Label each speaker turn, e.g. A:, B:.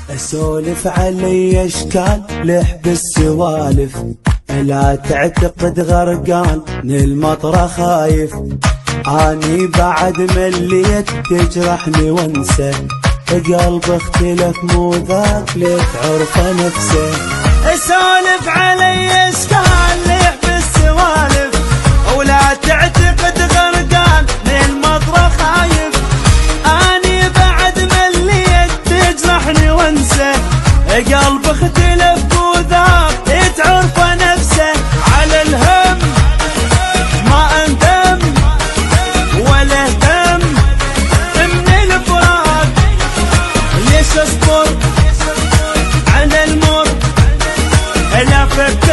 A: اسولف علي اشكال لحب السوالف، لا تعتقد غرقان من المطره خايف، اني بعد مليت تجرحني وانسى، قلب اختلف مو ذاك ليك عرفه نفسه.
B: اسولف علي اشكال لحب السوالف، ولا تعتقد غرقان من المطره خايف، اني بعد مليت تجرحني وانسى، قلب اختلف مو ذاك تعرفه نفسه. على الهم ما اندم ولا اهتم من الفراق، ليش اصبر على المر لا فكر